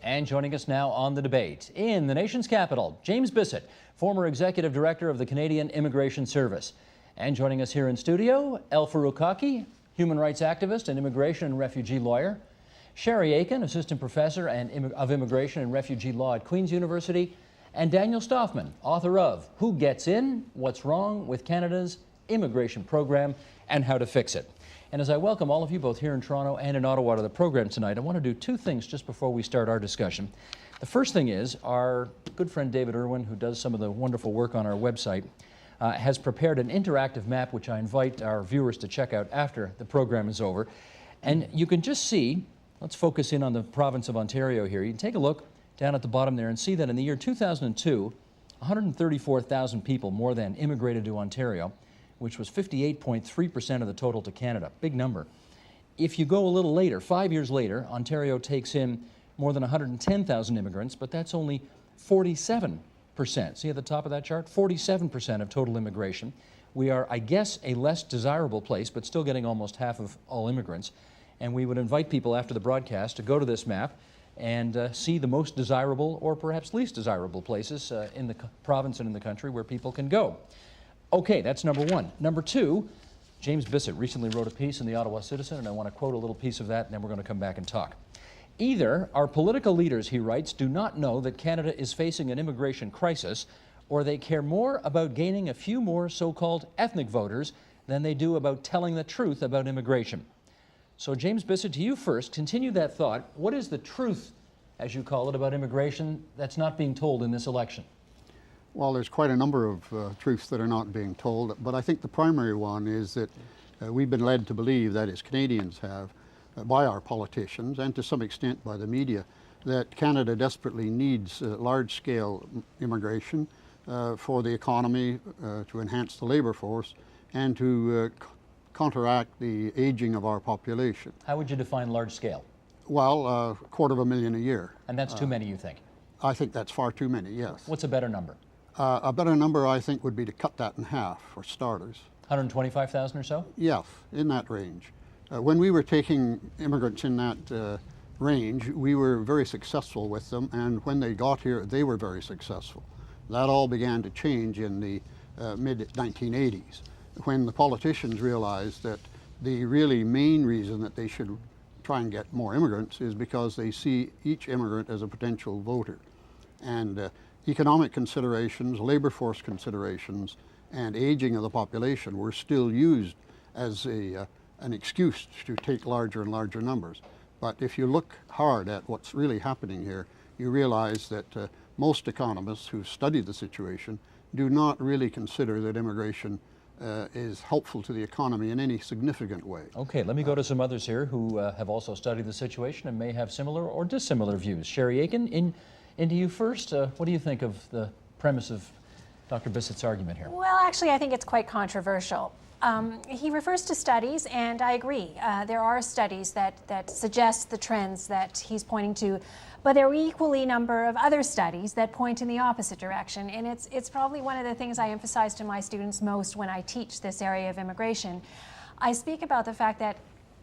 And joining us now on the debate, in the nation's capital, James Bissett, former executive director of the Canadian Immigration Service. And joining us here in studio, El Farouk Kaki, human rights activist and immigration and refugee lawyer. Sherry Aiken, assistant professor of immigration and refugee law at Queen's University. And Daniel Stoffman, author of Who Gets In? What's Wrong with Canada's Immigration Program and How to Fix It. And as I welcome all of you both here in Toronto and in Ottawa to the program tonight, I want to do two things just before we start our discussion. The first thing is our good friend David Irwin, who does some of the wonderful work on our website, has prepared an interactive map which I invite our viewers to check out after the program is over. And you can just see, let's focus in on the province of Ontario here. You can take a look down at the bottom there and see that in the year 2002, 134,000 people more than immigrated to Ontario, which was 58.3% of the total to Canada. Big number. If you go a little later, 5 years later, Ontario takes in more than 110,000 immigrants, but that's only 47%. See at the top of that chart? 47% of total immigration. We are, I guess, a less desirable place, but still getting almost half of all immigrants. And we would invite people after the broadcast to go to this map and see the most desirable or perhaps least desirable places in the province and in the country where people can go. Okay, that's number one. Number two, James Bissett recently wrote a piece in the Ottawa Citizen, and I want to quote a little piece of that, and then we're going to come back and talk. Either our political leaders, he writes, do not know that Canada is facing an immigration crisis, or they care more about gaining a few more so-called ethnic voters than they do about telling the truth about immigration. So James Bissett, to you first, continue that thought. What is the truth, as you call it, about immigration that's not being told in this election? Well, there's quite a number of truths that are not being told, but I think the primary one is that we've been led to believe, that is, Canadians have, by our politicians and to some extent by the media, that Canada desperately needs large-scale immigration for the economy, to enhance the labor force, and to counteract the aging of our population. How would you define large-scale? Well, 250,000 a year. And that's too many, you think? I think that's far too many, yes. What's a better number? A better number, I think, would be to cut that in half, for starters. 125,000 or so? Yes, in that range. When we were taking immigrants in that range, we were very successful with them, and when they got here, they were very successful. That all began to change in the mid-1980s, when the politicians realized that the really main reason that they should try and get more immigrants is because they see each immigrant as a potential voter. And economic considerations, labor force considerations, and aging of the population were still used as an excuse to take larger and larger numbers. But if you look hard at what's really happening here, you realize that most economists who study the situation do not really consider that immigration is helpful to the economy in any significant way. Okay, let me go to some others here who have also studied the situation and may have similar or dissimilar views. Sherry Aiken, into you first. What do you think of the premise of Dr. Bissett's argument here? Well, actually, I think it's quite controversial. He refers to studies, and I agree. There are studies that suggest the trends that he's pointing to, but there are equally a number of other studies that point in the opposite direction. And it's probably one of the things I emphasize to my students most when I teach this area of immigration. I speak about the fact that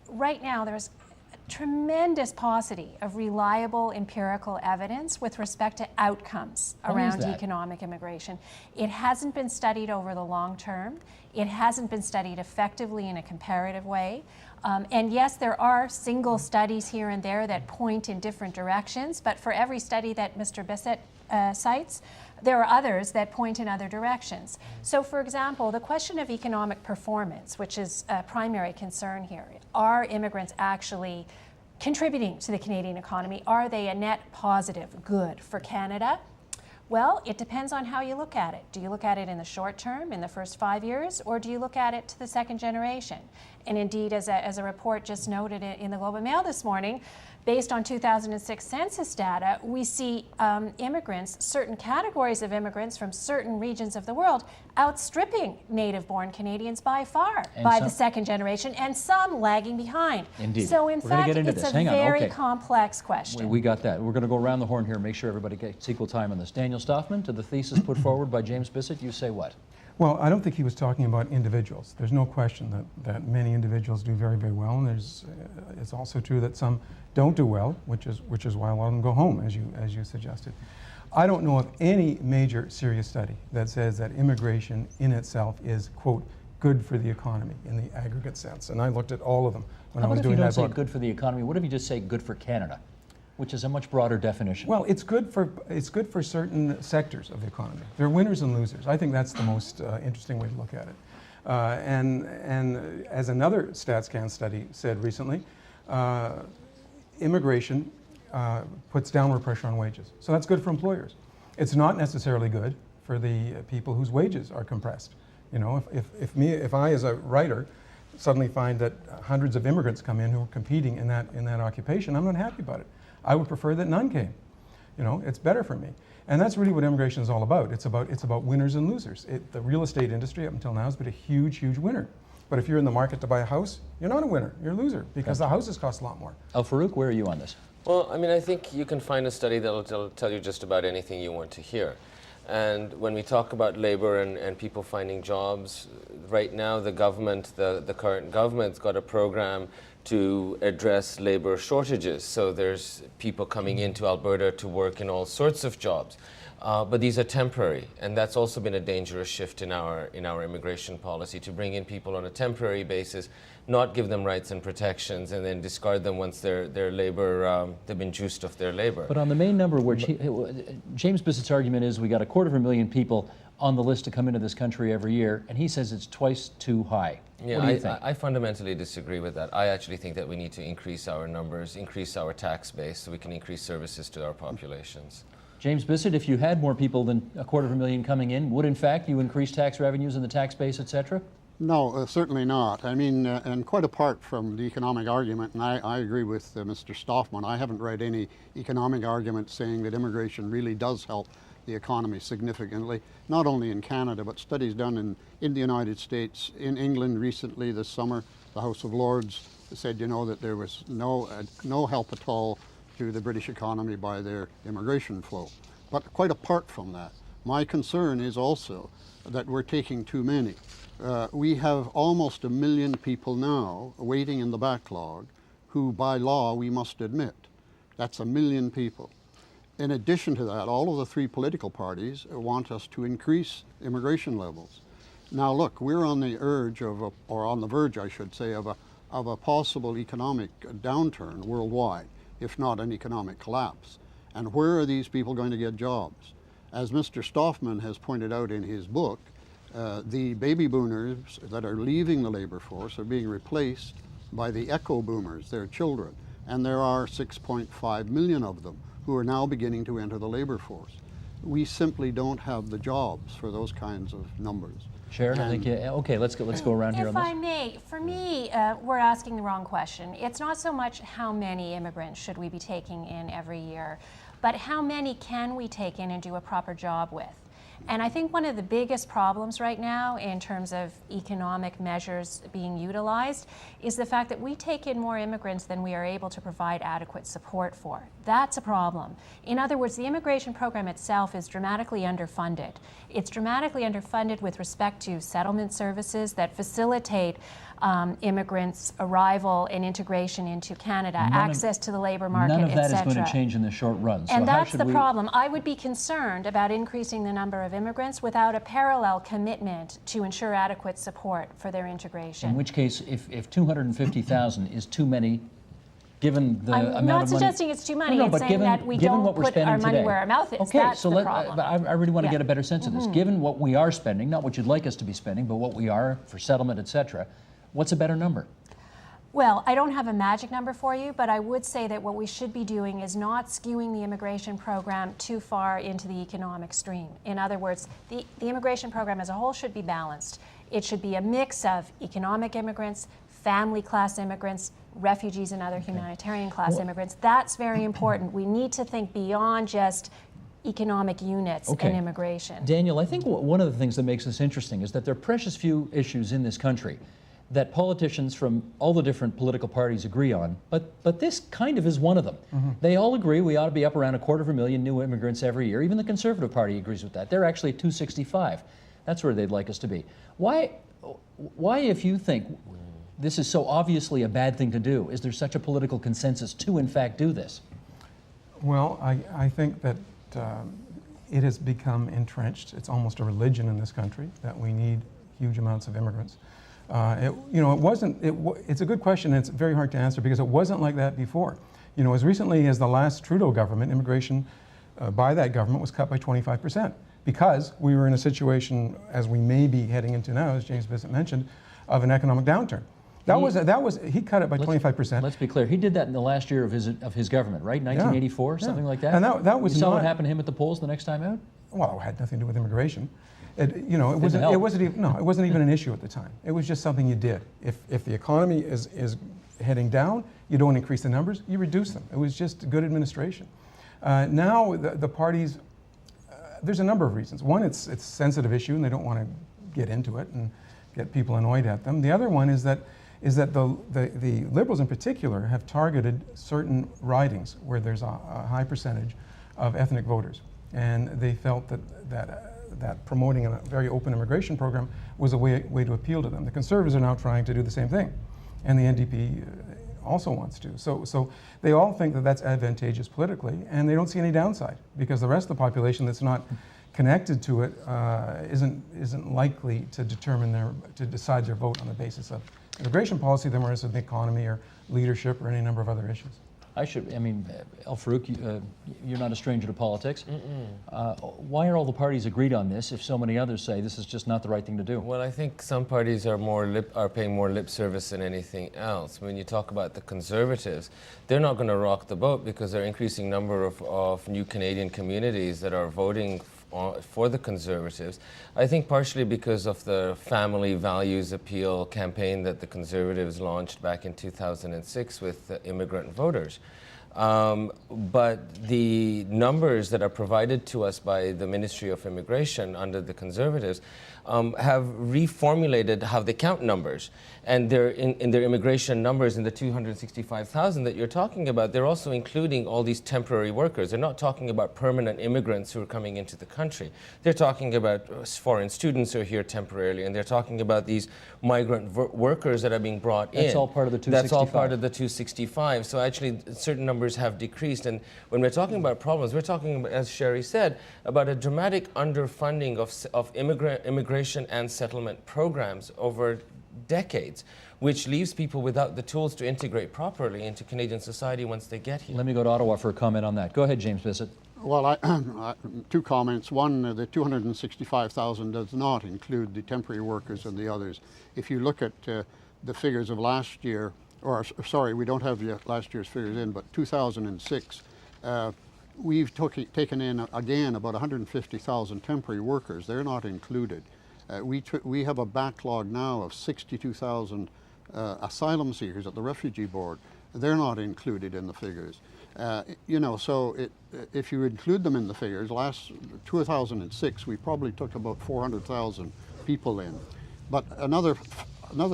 right now there's tremendous paucity of reliable empirical evidence with respect to outcomes around economic immigration. It hasn't been studied over the long term. It hasn't been studied effectively in a comparative way. And yes, there are single studies here and there that point in different directions, but for every study that Mr. Bissett cites, there are others that point in other directions. So for example, the question of economic performance, which is a primary concern here, are immigrants actually contributing to the Canadian economy? Are they a net positive good for Canada? Well, it depends on how you look at it. Do you look at it in the short term, in the first 5 years, or do you look at it to the second generation? And indeed, as a report just noted in the Globe and Mail this morning, based on 2006 census data, we see immigrants, certain categories of immigrants from certain regions of the world, outstripping native-born Canadians by far, by the second generation, and some lagging behind. Indeed. So in fact, it's a very okay. complex question. We got that. We're going to go around the horn here and make sure everybody gets equal time on this. Daniel Stoffman, to the thesis put forward by James Bissett, you say what? Well, I don't think he was talking about individuals. There's no question that many individuals do very, very well, and it's also true that some don't do well, which is why a lot of them go home, as you suggested. I don't know of any major serious study that says that immigration in itself is, quote, good for the economy in the aggregate sense, and I looked at all of them when I was doing that book. How about if you don't say good for the economy? What if you just say good for Canada, which is a much broader definition? Well, it's good for certain sectors of the economy. There are winners and losers. I think that's the most interesting way to look at it. And as another StatsCan study said recently, immigration puts downward pressure on wages. So that's good for employers. It's not necessarily good for the people whose wages are compressed. You know, if I as a writer suddenly find that hundreds of immigrants come in who are competing in that occupation, I'm not happy about it. I would prefer that none came. You know, it's better for me. And that's really what immigration is all about. It's about winners and losers. The real estate industry up until now has been a huge, huge winner. But if you're in the market to buy a house, you're not a winner, you're a loser, because the houses cost a lot more. Al-Farouq, where are you on this? Well, I mean, I think you can find a study that'll tell you just about anything you want to hear. And when we talk about labor and people finding jobs, right now the government, the current government's got a program to address labor shortages. So there's people coming into Alberta to work in all sorts of jobs. But these are temporary, and that's also been a dangerous shift in our immigration policy, to bring in people on a temporary basis, not give them rights and protections, and then discard them once their labor, they've been juiced off their labor. But on the main number, where James Bissett's argument is we got 250,000 people on the list to come into this country every year, and he says it's twice too high. Yeah, what do you think? I fundamentally disagree with that. I actually think that we need to increase our numbers, increase our tax base, so we can increase services to our populations. James Bissett, if you had more people than 250,000 coming in, would in fact you increase tax revenues and the tax base, et cetera? No, certainly not. I mean, and quite apart from the economic argument, and I agree with Mr. Stoffman, I haven't read any economic argument saying that immigration really does help the economy significantly, not only in Canada, but studies done in the United States, in England recently this summer. The House of Lords said, you know, that there was no help at all to the British economy by their immigration flow. But quite apart from that, my concern is also that we're taking too many. We have almost 1 million people now waiting in the backlog who by law we must admit. That's 1 million people. In addition to that, all of the three political parties want us to increase immigration levels. Now look, we're on the verge, I should say, of a possible economic downturn worldwide, if not an economic collapse. And where are these people going to get jobs? As Mr. Stoffman has pointed out in his book, the baby boomers that are leaving the labor force are being replaced by the echo boomers, their children. And there are 6.5 million of them who are now beginning to enter the labor force. We simply don't have the jobs for those kinds of numbers. Sharon, I think, okay, let's go around here on this. If I may, for me, we're asking the wrong question. It's not so much how many immigrants should we be taking in every year, but how many can we take in and do a proper job with? And I think one of the biggest problems right now in terms of economic measures being utilized is the fact that we take in more immigrants than we are able to provide adequate support for. That's a problem. In other words, the immigration program itself is dramatically underfunded. It's dramatically underfunded with respect to settlement services that facilitate immigrants' arrival and integration into Canada, access to the labor market, etc. None of that is going to cetera. change in the short run. So And how that's should the we... problem. I would be concerned about increasing the number of immigrants without a parallel commitment to ensure adequate support for their integration. In which case, if 250,000 is too many, given the amount of money... I'm not suggesting it's too many. No, It's but saying that we given don't what we're put spending our money today. where our mouth is. Okay, That's so the problem. I really want to Yeah. get a better sense of this. Given what we are spending, not what you'd like us to be spending, but what we are for settlement, et cetera, what's a better number? Well, I don't have a magic number for you, but I would say that what we should be doing is not skewing the immigration program too far into the economic stream. In other words, the immigration program as a whole should be balanced. It should be a mix of economic immigrants, family class immigrants, refugees and other humanitarian class immigrants. That's very important. We need to think beyond just economic units and immigration. Daniel, I think one of the things that makes this interesting is that there are precious few issues in this country that politicians from all the different political parties agree on, but this kind of is one of them. They all agree we ought to be up around 250,000 new immigrants every year. Even the Conservative Party agrees with that. They're actually at 265. That's where they'd like us to be. Why, if you think this is so obviously a bad thing to do, is there such a political consensus to, in fact, do this? Well, I think that it has become entrenched. It's almost a religion in this country that we need huge amounts of immigrants. It's a good question, and it's very hard to answer because it wasn't like that before. As recently as the last Trudeau government, immigration by that government was cut by 25% because we were in a situation, as we may be heading into now, as James Bissett mentioned, of an economic downturn. He cut it by 25%. Let's be clear. He did that in the last year of his government, right? 1984, something like that. And that was you saw what happened to him at the polls the next time out? Well, it had nothing to do with immigration. It wasn't even an issue at the time. It was just something you did. If the economy is heading down, you don't increase the numbers, you reduce them. It was just good administration. Now the parties, there's a number of reasons. One, it's a sensitive issue and they don't want to get into it and get people annoyed at them. The other one is that the Liberals in particular have targeted certain ridings where there's a high percentage of ethnic voters. And they felt that promoting a very open immigration program was a way to appeal to them. The Conservatives are now trying to do the same thing, and the NDP also wants to. So they all think that that's advantageous politically, and they don't see any downside because the rest of the population that's not connected to it isn't likely to decide their vote on the basis of immigration policy than whereas the economy or leadership or any number of other issues. El-Farouq, you're not a stranger to politics. Why are all the parties agreed on this if so many others say this is just not the right thing to do? Well, I think some parties are paying more lip service than anything else. When you talk about the Conservatives, they're not going to rock the boat because there are increasing number of new Canadian communities that are voting for the Conservatives. I think partially because of the family values appeal campaign that the Conservatives launched back in 2006 with immigrant voters. But the numbers that are provided to us by the Ministry of Immigration under the Conservatives have reformulated how they count numbers. And they're in their immigration numbers in the 265,000 that you're talking about, they're also including all these temporary workers. They're not talking about permanent immigrants who are coming into the country. They're talking about foreign students who are here temporarily, and they're talking about these migrant workers that are being brought in. That's all part of the 265. That's all part of the 265. So actually, certain numbers have decreased. And when we're talking about problems, we're talking about, as Sherry said, about a dramatic underfunding of immigration and settlement programs over decades, which leaves people without the tools to integrate properly into Canadian society once they get here. Let me go to Ottawa for a comment on that. Go ahead, James Bissett. Well, two comments. One, the 265,000 does not include the temporary workers and the others. If you look at the figures of last year, or sorry, we don't have last year's figures in, but 2006, we've taken in, again, about 150,000 temporary workers. They're not included. We have a backlog now of 62,000 asylum seekers at the Refugee Board. They're not included in the figures. So if you include them in the figures, last 2006, we probably took about 400,000 people in. But another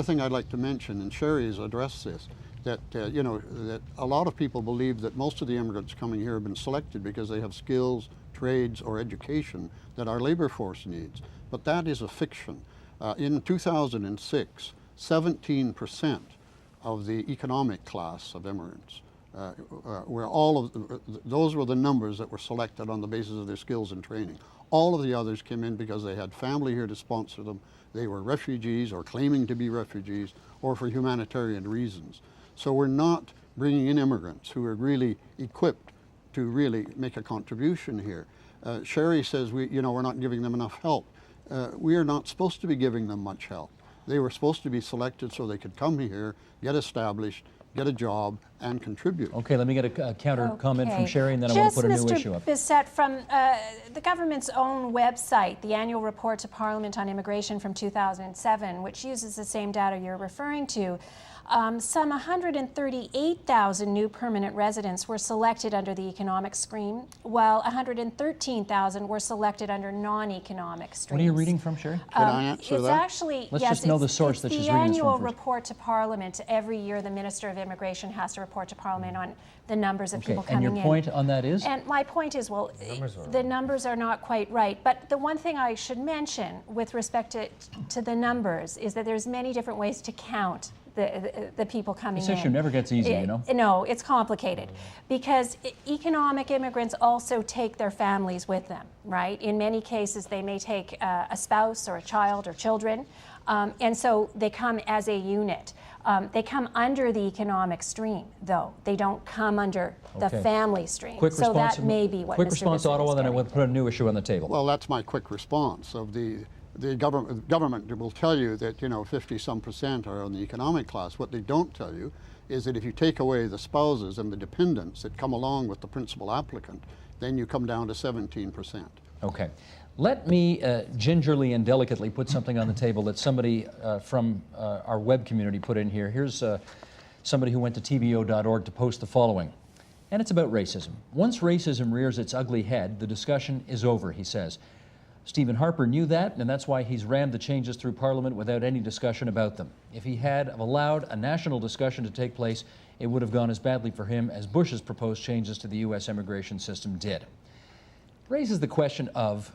thing I'd like to mention, and Sherry has addressed this, that that a lot of people believe that most of the immigrants coming here have been selected because they have skills, trades, or education that our labor force needs. But that is a fiction. In 2006, 17% of the economic class of immigrants those were the numbers that were selected on the basis of their skills and training. All of the others came in because they had family here to sponsor them. They were refugees or claiming to be refugees or for humanitarian reasons. So we're not bringing in immigrants who are really equipped to really make a contribution here. Sherry says we're not giving them enough help. We are not supposed to be giving them much help. They were supposed to be selected so they could come here, get established, get a job, and contribute. Okay, let me get a counter comment from Sherry, and then I want to put a new issue up. Just, Mr. Bissett, from the government's own website, the annual report to Parliament on immigration from 2007, which uses the same data you're referring to, some 138,000 new permanent residents were selected under the economic stream, while 113,000 were selected under non-economic streams. What are you reading from, Sherry? Can I answer it's that? Actually, Let's yes, just know the source that she's reading this from the annual first. report to Parliament. Every year, the Minister of Immigration has to report to Parliament on the numbers of Okay, people and coming your in. point on that is? And my point is, well, the numbers are not quite right. But the one thing I should mention with respect to the numbers is that there's many different ways to count the people coming in. This issue never gets easy, you know? No, it's complicated because economic immigrants also take their families with them, right? In many cases, they may take a spouse or a child or children, and so they come as a unit. They come under the economic stream, though. They don't come under the Okay. family stream. Quick So response, that may be what quick Mr. response to Bissett Ottawa, is then I getting will put a new issue on the table. Well, that's my quick response. Of the government will tell you that 50-some% are on the economic class. What they don't tell you is that if you take away the spouses and the dependents that come along with the principal applicant, then you come down to 17%. Okay. Let me gingerly and delicately put something on the table that somebody from our web community put in here. Here's somebody who went to tbo.org to post the following. And it's about racism. Once racism rears its ugly head, the discussion is over, he says. Stephen Harper knew that, and that's why he's rammed the changes through Parliament without any discussion about them. If he had allowed a national discussion to take place, it would have gone as badly for him as Bush's proposed changes to the U.S. immigration system did. Raises the question of,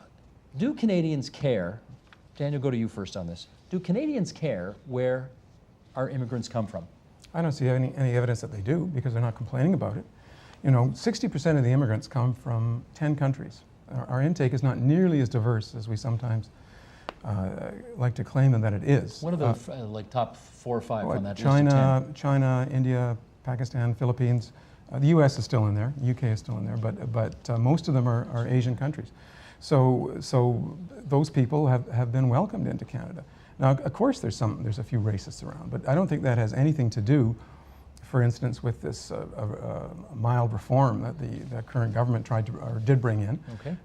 do Canadians care? Daniel, go to you first on this. Do Canadians care where our immigrants come from? I don't see any evidence that they do because they're not complaining about it. 60% of the immigrants come from 10 countries. Our intake is not nearly as diverse as we sometimes like to claim that it is. What are the like top 4 or 5 on that China, list of 10? China, India, Pakistan, Philippines. The U.S. is still in there. The UK is still in there, but most of them are Asian countries. So those people have been welcomed into Canada. Now, of course, there's a few racists around, but I don't think that has anything to do, for instance, with this mild reform that the current government did bring in. Okay.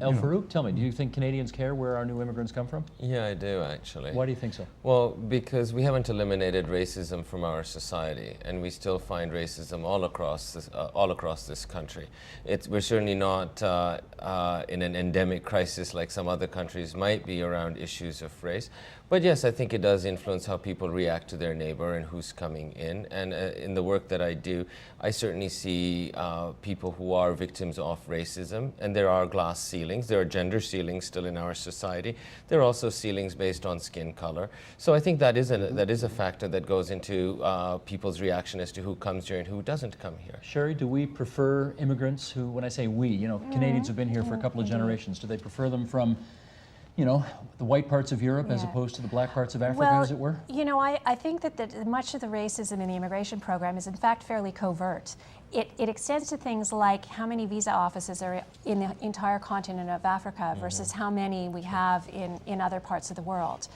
El Farouk, tell me, do you think Canadians care where our new immigrants come from? Yeah, I do actually. Why do you think so? Well, because we haven't eliminated racism from our society, and we still find racism all across this country. We're certainly not in an endemic crisis like some other countries might be around issues of race. But yes, I think it does influence how people react to their neighbor and who's coming in. And in the work that I do, I certainly see people who are victims of racism, and there are glass ceilings. There are gender ceilings still in our society. There are also ceilings based on skin color. So I think that is a factor that goes into people's reaction as to who comes here and who doesn't come here. Sherry, do we prefer immigrants who, when I say we, Canadians have been here for a couple of generations, do they prefer them from the white parts of Europe as opposed to the black parts of Africa, as it were? I think that much of the racism in the immigration program is in fact fairly covert. It extends to things like how many visa offices are in the entire continent of Africa versus how many we have in other parts of the world.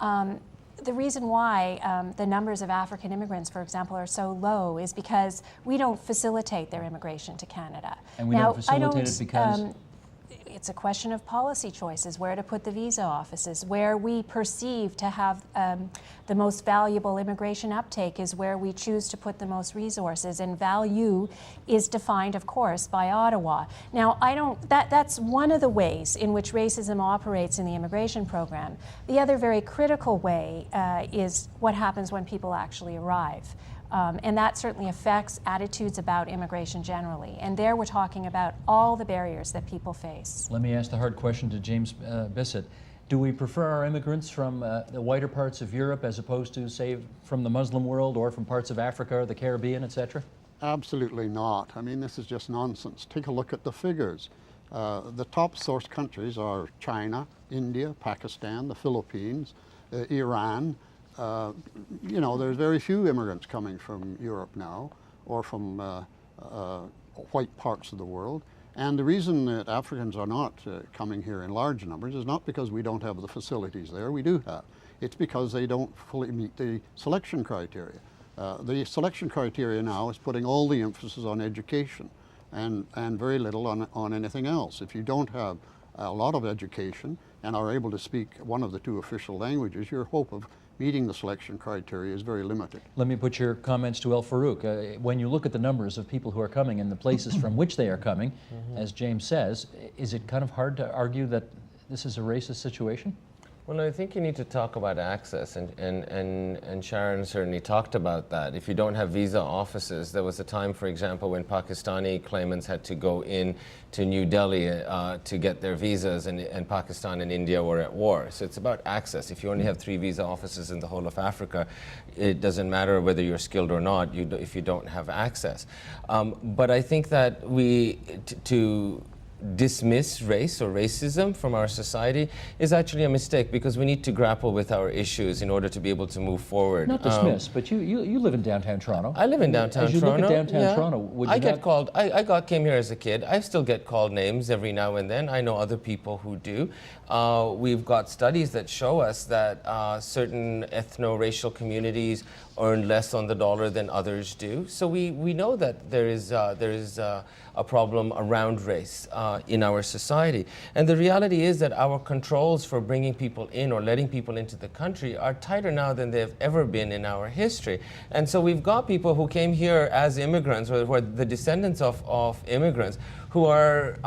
The reason why the numbers of African immigrants, for example, are so low is because we don't facilitate their immigration to Canada. And we don't facilitate it because? It's a question of policy choices, where to put the visa offices. Where we perceive to have the most valuable immigration uptake is where we choose to put the most resources, and value is defined, of course, by Ottawa. Now, that's one of the ways in which racism operates in the immigration program. The other very critical way is what happens when people actually arrive. And that certainly affects attitudes about immigration generally. And there we're talking about all the barriers that people face. Let me ask the hard question to James Bissett. Do we prefer our immigrants from the whiter parts of Europe as opposed to, say, from the Muslim world or from parts of Africa or the Caribbean, etc.? Absolutely not. I mean, this is just nonsense. Take a look at the figures. The top source countries are China, India, Pakistan, the Philippines, Iran. There's very few immigrants coming from Europe now, or from white parts of the world. And the reason that Africans are not coming here in large numbers is not because we don't have the facilities there. We do have. It's because they don't fully meet the selection criteria. The selection criteria now is putting all the emphasis on education and very little on anything else. If you don't have a lot of education and are able to speak one of the 2 official languages, your hope of meeting the selection criteria is very limited. Let me put your comments to El Farouk. When you look at the numbers of people who are coming and the places from which they are coming, as James says, is it kind of hard to argue that this is a racist situation? Well, I think you need to talk about access, and Sharon certainly talked about that. If you don't have visa offices, there was a time, for example, when Pakistani claimants had to go in to New Delhi to get their visas, and Pakistan and India were at war. So it's about access. If you only have 3 visa offices in the whole of Africa, it doesn't matter whether you're skilled or not if you don't have access. But I think that to dismiss race or racism from our society is actually a mistake, because we need to grapple with our issues in order to be able to move forward. Not dismiss, but you live in downtown Toronto. I live in downtown As you Toronto. look at downtown yeah. Toronto, would you I get not- called. I came here as a kid. I still get called names every now and then. I know other people who do. We've got studies that show us that certain ethno-racial communities earn less on the dollar than others do. So we know that there is a problem around race in our society. And the reality is that our controls for bringing people in or letting people into the country are tighter now than they've ever been in our history. And so we've got people who came here as immigrants, or who are the descendants of immigrants, who are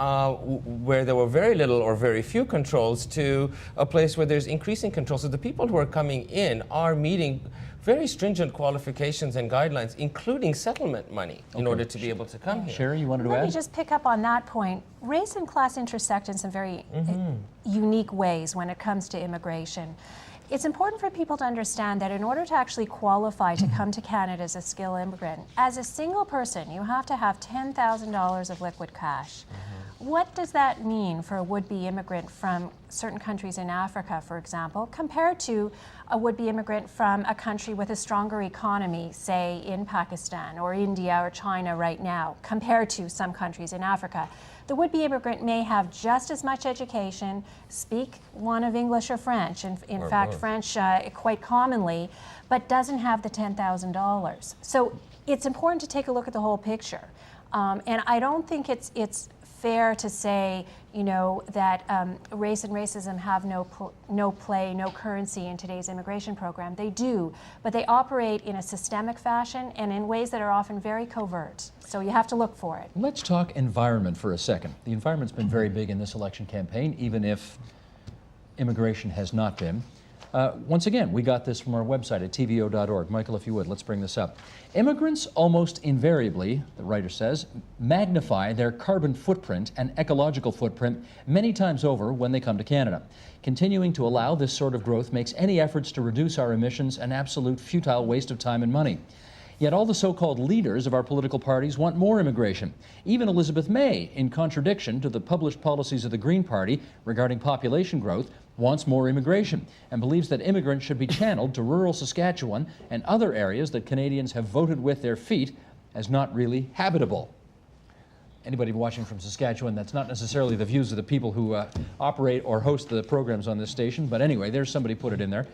where there were very little or very few controls, to a place where there's increasing controls. So the people who are coming in are meeting very stringent qualifications and guidelines, including settlement money, in order to be able to come here. Sherry, you wanted to Let add? me just pick up on that point. Race and class intersect in some very unique ways when it comes to immigration. It's important for people to understand that in order to actually qualify to come to Canada as a skilled immigrant, as a single person, you have to have $10,000 of liquid cash. What does that mean for a would-be immigrant from certain countries in Africa, for example, compared to a would-be immigrant from a country with a stronger economy, say in Pakistan or India or China right now, compared to some countries in Africa? The would-be immigrant may have just as much education, speak one of English or French, and in fact, both. French quite commonly, but doesn't have the $10,000. So it's important to take a look at the whole picture. And I don't think it's fair to say, you know, that race and racism have no play, no currency in today's immigration program. They do, but they operate in a systemic fashion and in ways that are often very covert. So you have to look for it. Let's talk environment for a second. The environment's been very big in this election campaign, even if immigration has not been. Once again, we got this from our website at tvo.org. Michael, if you would, let's bring this up. Immigrants almost invariably, the writer says, magnify their carbon footprint and ecological footprint many times over when they come to Canada. Continuing to allow this sort of growth makes any efforts to reduce our emissions an absolute futile waste of time and money. Yet all the so-called leaders of our political parties want more immigration. Even Elizabeth May, in contradiction to the published policies of the Green Party regarding population growth, wants more immigration and believes that immigrants should be channeled to rural Saskatchewan and other areas that Canadians have voted with their feet as not really habitable. Anybody watching from Saskatchewan, that's not necessarily the views of the people who operate or host the programs on this station, but anyway, there's somebody put it in there.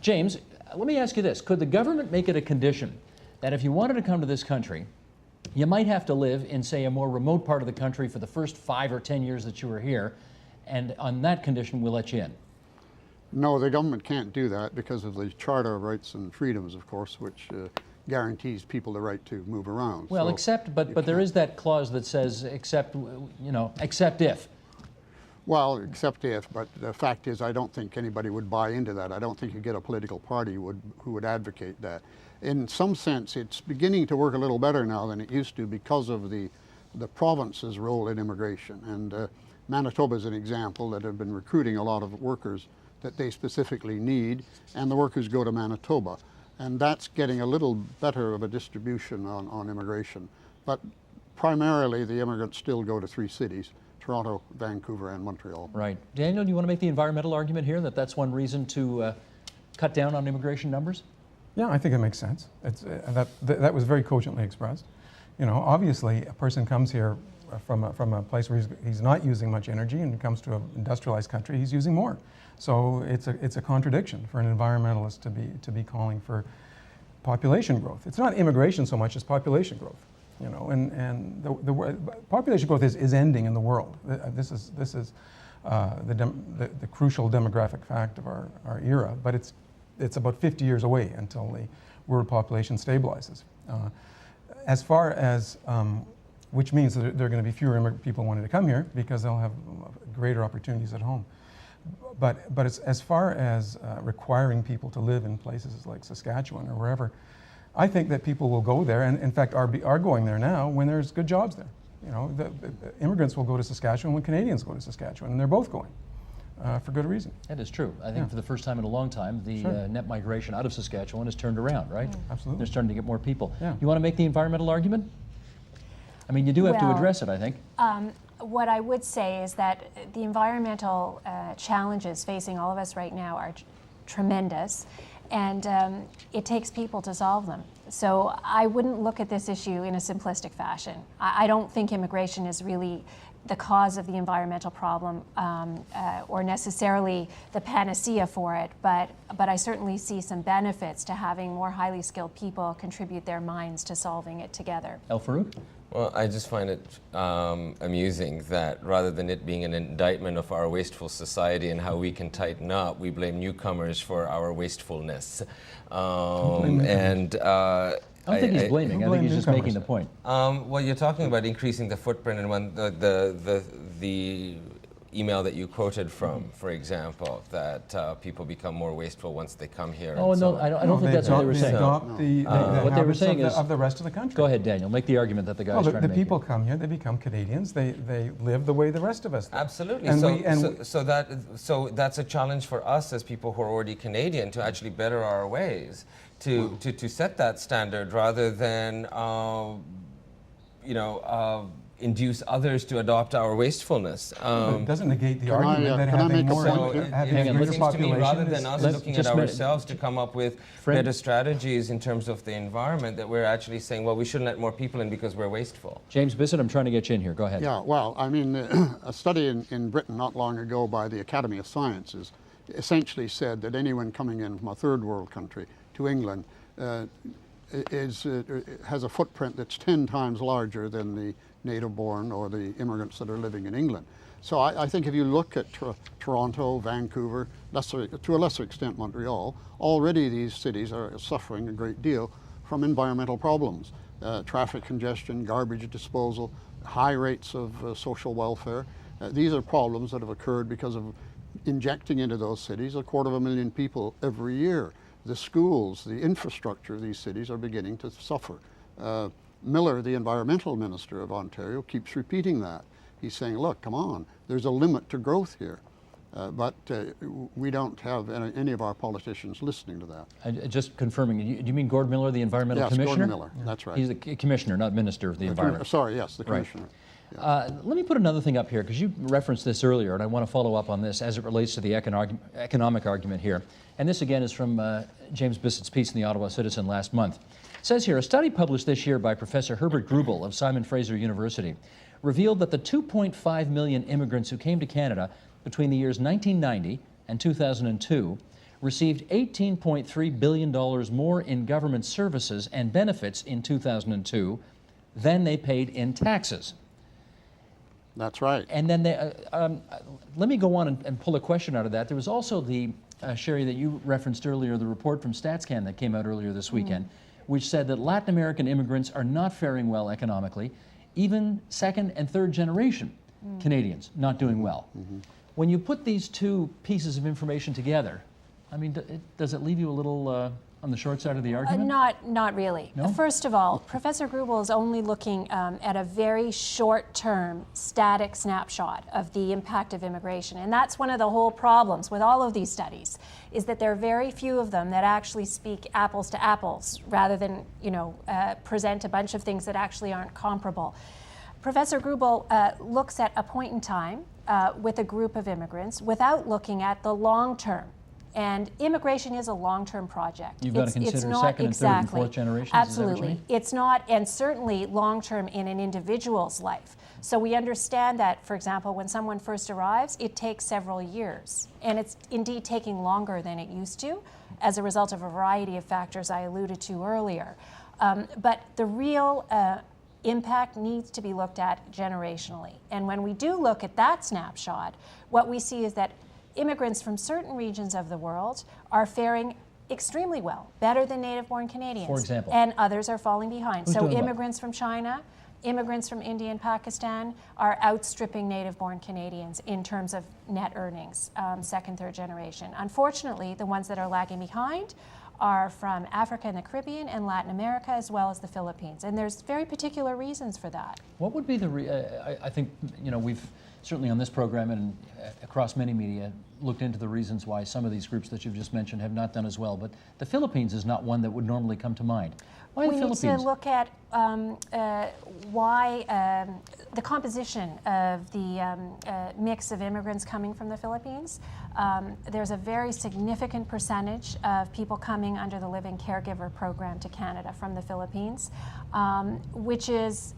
James, let me ask you this. Could the government make it a condition that if you wanted to come to this country, you might have to live in, say, a more remote part of the country for the first 5 or 10 years that you were here, and on that condition we'll let you in? No, the government can't do that because of the Charter of Rights and Freedoms, of course, which guarantees people the right to move around. Well, So except, but there is that clause that says except, you know, except if. Well, except if, but the fact is I don't think anybody would buy into that. I don't think you get a political party who would advocate that. In some sense, it's beginning to work a little better now than it used to because of the province's role in immigration. And Manitoba is an example that have been recruiting a lot of workers that they specifically need, and the workers go to Manitoba. And that's getting a little better of a distribution on immigration. But primarily, the immigrants still go to 3 cities, Toronto, Vancouver, and Montreal. Right. Daniel, do you want to make the environmental argument here, that that's one reason to cut down on immigration numbers? Yeah, I think it makes sense. It's, that was very cogently expressed. You know, obviously, a person comes here from a place where he's not using much energy and comes to an industrialized country, he's using more. So it's a contradiction for an environmentalist to be calling for population growth. It's not immigration so much as population growth. You know, and the population growth is ending in the world. This is the crucial demographic fact of our era. But it's about 50 years away until the world population stabilizes. As far as which means that there are going to be fewer people wanting to come here because they'll have greater opportunities at home. But it's, as far as requiring people to live in places like Saskatchewan or wherever, I think that people will go there, and in fact are going there now when there's good jobs there. You know, the immigrants will go to Saskatchewan when Canadians go to Saskatchewan, and they're both going for good reason. That is true. I think for the first time in a long time, the net migration out of Saskatchewan has turned around, right? Absolutely. They're starting to get more people. Yeah. You want to make the environmental argument? I mean, you do have to Well, address it, I think. What I would say is that the environmental challenges facing all of us right now are tremendous, and it takes people to solve them. So I wouldn't look at this issue in a simplistic fashion. I don't think immigration is really the cause of the environmental problem or necessarily the panacea for it, but I certainly see some benefits to having more highly skilled people contribute their minds to solving it together. El Farouk? Well, I just find it amusing that rather than it being an indictment of our wasteful society and how we can tighten up, we blame newcomers for our wastefulness. I don't think he's blaming. I think he's just making the point. Well, you're talking about increasing the footprint, and when the email that you quoted from, for example, that people become more wasteful once they come here. Oh, and no, so I don't think that's what they were saying. Adopt the What they were saying is, of the rest of the country. go ahead, Daniel, make the argument that the guy's Well, trying to the make. people come here, they become Canadians, they live the way the rest of us do. Absolutely. And So that's a challenge for us as people who are already Canadian to actually better our ways, to set that standard rather than induce others to adopt our wastefulness. But it doesn't negate the Can I, argument that can I having make a more, point here? having Hang a on, greater It seems to me, population rather is- than us Let's looking just at make- ourselves to come up with Fred? better strategies in terms of the environment, that we're actually saying, well, we shouldn't let more people in because we're wasteful. James Bissett, I'm trying to get you in here. Go ahead. Yeah, well, I mean, a study in Britain not long ago by the Academy of Sciences essentially said that anyone coming in from a third world country to England has a footprint that's 10 times larger than the native-born or the immigrants that are living in England. So I think if you look at Toronto, Vancouver, to a lesser extent Montreal, already these cities are suffering a great deal from environmental problems. Traffic congestion, garbage disposal, high rates of social welfare. These are problems that have occurred because of injecting into those cities 250,000 people every year. The schools, the infrastructure of these cities are beginning to suffer. Miller, the environmental minister of Ontario, keeps repeating that. He's saying, look, come on, there's a limit to growth here. But we don't have any of our politicians listening to that. Just confirming, do you mean Gord Miller, the environmental Yes, commissioner? Gordon Miller, that's right. He's the commissioner, not minister of the environment. Sorry, yes, the Right. commissioner. Let me put another thing up here, because you referenced this earlier, and I want to follow up on this as it relates to the economic argument here. And this, again, is from James Bissett's piece in the Ottawa Citizen last month. It says here, a study published this year by Professor Herbert Grubel of Simon Fraser University revealed that the 2.5 million immigrants who came to Canada between the years 1990 and 2002 received $18.3 billion more in government services and benefits in 2002 than they paid in taxes. That's right. And then let me go on and pull a question out of that. There was also the, Sherry, that you referenced earlier, the report from StatsCan that came out earlier this weekend, which said that Latin American immigrants are not faring well economically, even second and third generation Canadians not doing well. When you put these two pieces of information together, I mean, does it leave you a little on the short side of the argument? Not really. No? First of all, Professor Grubel is only looking at a very short-term, static snapshot of the impact of immigration. And that's one of the whole problems with all of these studies, is that there are very few of them that actually speak apples to apples, rather than, present a bunch of things that actually aren't comparable. Professor Grubel looks at a point in time with a group of immigrants without looking at the long term. And immigration is a long-term project. You've got to consider second and third and fourth generations, is that what you Absolutely. mean? It's not, and certainly long-term in an individual's life. So we understand that, for example, when someone first arrives, it takes several years. And it's indeed taking longer than it used to as a result of a variety of factors I alluded to earlier. But the real impact needs to be looked at generationally. And when we do look at that snapshot, what we see is that immigrants from certain regions of the world are faring extremely well, better than native-born Canadians. For example? And others are falling behind. Who's So doing well? immigrants from China immigrants from India and Pakistan are outstripping native-born Canadians in terms of net earnings, second, third generation. Unfortunately, the ones that are lagging behind are from Africa and the Caribbean and Latin America, as well as the Philippines. And there's very particular reasons for that. What would be the, I think, you know, we've certainly on this program and across many media looked into the reasons why some of these groups that you've just mentioned have not done as well, but the Philippines is not one that would normally come to mind. Why the Philippines? We need to look at why the composition of the mix of immigrants coming from the Philippines. There's a very significant percentage of people coming under the Living Caregiver Program to Canada from the Philippines, which is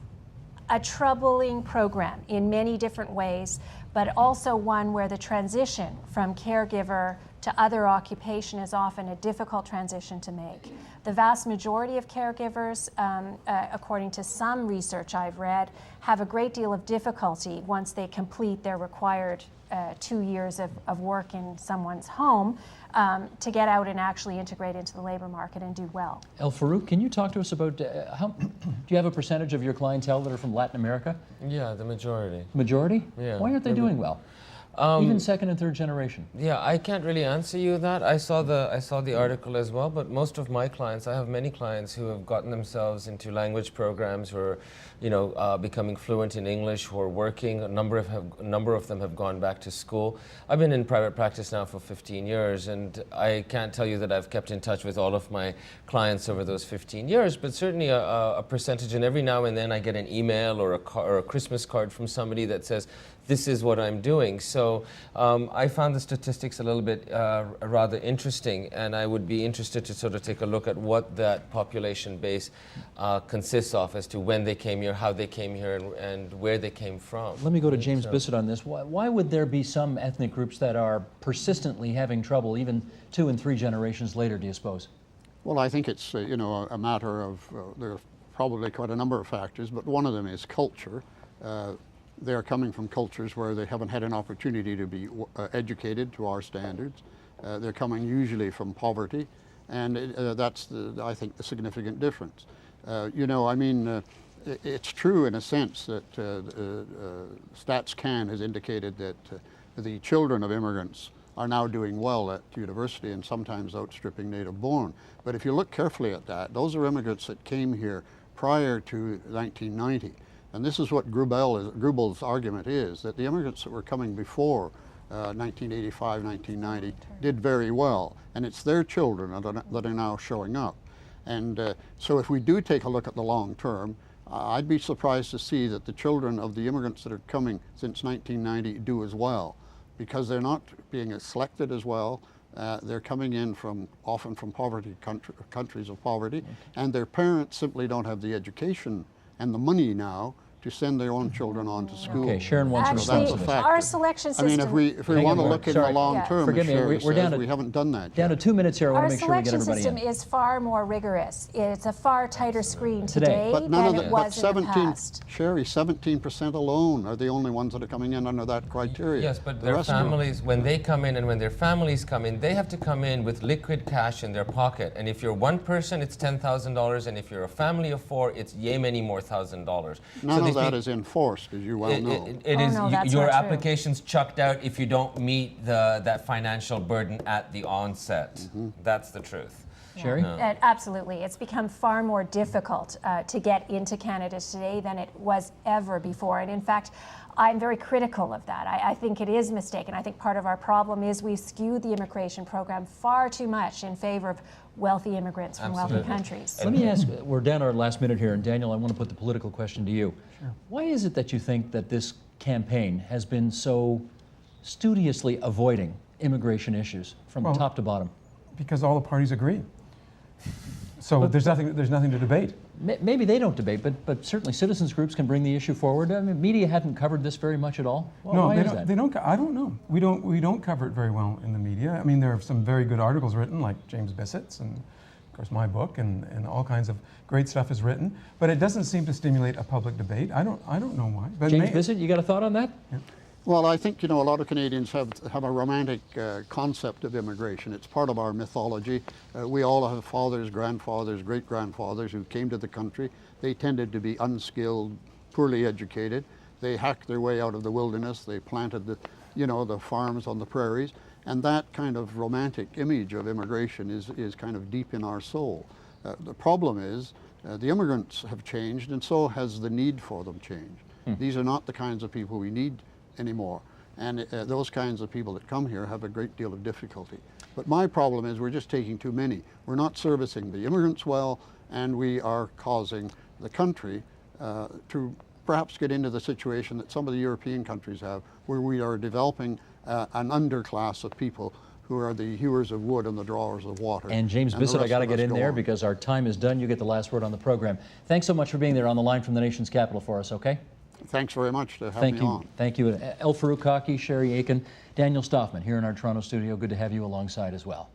a troubling program in many different ways, but also one where the transition from caregiver to other occupation is often a difficult transition to make. The vast majority of caregivers, according to some research I've read, have a great deal of difficulty once they complete their required 2 years of work in someone's home to get out and actually integrate into the labor market and do well. El Farouk, can you talk to us about how, do you have a percentage of your clientele that are from Latin America? Yeah, the majority. Majority? Yeah. Why aren't they doing well? Even second and third generation. Yeah, I can't really answer you that. I saw the article as well, but most of my clients, I have many clients who have gotten themselves into language programs, who are, you know, becoming fluent in English, who are working. A number of them have gone back to school. I've been in private practice now for 15 years, and I can't tell you that I've kept in touch with all of my clients over those 15 years, but certainly a percentage. And every now and then I get an email or a Christmas card from somebody that says, this is what I'm doing. So I found the statistics a little bit rather interesting, and I would be interested to sort of take a look at what that population base consists of, as to when they came here, how they came here, and where they came from. Let me go to James Bissett on this. Why would there be some ethnic groups that are persistently having trouble even 2 and 3 generations later, do you suppose? Well, I think it's you know, a matter of, there are probably quite a number of factors, but one of them is culture. They're coming from cultures where they haven't had an opportunity to be educated to our standards. They're coming usually from poverty, and that's, I think, the significant difference. You know, I mean, it's true in a sense that StatsCan has indicated that the children of immigrants are now doing well at university and sometimes outstripping native born. But if you look carefully at that, those are immigrants that came here prior to 1990. And this is what Grubel's argument is, that the immigrants that were coming before 1985, 1990 did very well. And it's their children that are now showing up. And so if we do take a look at the long term, I'd be surprised to see that the children of the immigrants that are coming since 1990 do as well, because they're not being selected as well. They're coming in often from poverty countries of poverty, and their parents simply don't have the education and the money now to send their own children on to school. Okay, Sharon wants to Actually, respond to this. our selection system. I mean, if we Hang want to on, look in sorry. the long Yeah. term, Forgive as me, Sherry we're down says, to- we haven't done that Down to yet. 2 minutes here. I want Our to make sure we get selection everybody system in. is far more rigorous. It's a far tighter screen Today. today But none than of the, it but was in the 17, past. Sherry, 17% alone are the only ones that are coming in under that criteria. Yes, but The their rest are- families, when they come in and when their families come in, they have to come in with liquid cash in their pocket. And if you're one person, it's $10,000, and if you're a family of 4, it's yay many more $1,000. None these of that peop- is enforced, as you well know. It Oh, is no, that's your not true. application's chucked out if you don't meet that financial burden at the onset. Mm-hmm. That's the truth. Sherry? Absolutely. It's become far more difficult to get into Canada today than it was ever before. And in fact, I'm very critical of that. I think it is mistaken. I think part of our problem is we've skewed the immigration program far too much in favor of wealthy immigrants from wealthy Absolutely. countries. Let me ask, we're down our last minute here, and Daniel, I want to put the political question to you. Sure. Why is it that you think that this campaign has been so studiously avoiding immigration issues from top to bottom? Because all the parties agree. So there's nothing to debate. Maybe they don't debate, but certainly citizens groups can bring the issue forward. I mean, media hadn't covered this very much at all. Well, No, why they is don't. that? They don't. I don't know. We don't cover it very well in the media. I mean, there are some very good articles written, like James Bissett's, and of course my book, and all kinds of great stuff is written. But it doesn't seem to stimulate a public debate. I don't know why. But James Bissett, you got a thought on that? Yeah. Well, I think, you know, a lot of Canadians have a romantic concept of immigration. It's part of our mythology. We all have fathers, grandfathers, great-grandfathers who came to the country. They tended to be unskilled, poorly educated. They hacked their way out of the wilderness. They planted the, the farms on the prairies. And that kind of romantic image of immigration is kind of deep in our soul. The problem is the immigrants have changed, and so has the need for them changed. These are not the kinds of people we need anymore. And those kinds of people that come here have a great deal of difficulty. But my problem is we're just taking too many. We're not servicing the immigrants well, and we are causing the country to perhaps get into the situation that some of the European countries have, where we are developing an underclass of people who are the hewers of wood and the drawers of water. And James Bissett, I got to get in there because our time is done. You get the last word on the program. Thanks so much for being there on the line from the nation's capital for us, okay? Thanks very much to have me on. Thank you. El Farouk Kaki, Sherry Aiken, Daniel Stoffman here in our Toronto studio. Good to have you alongside as well.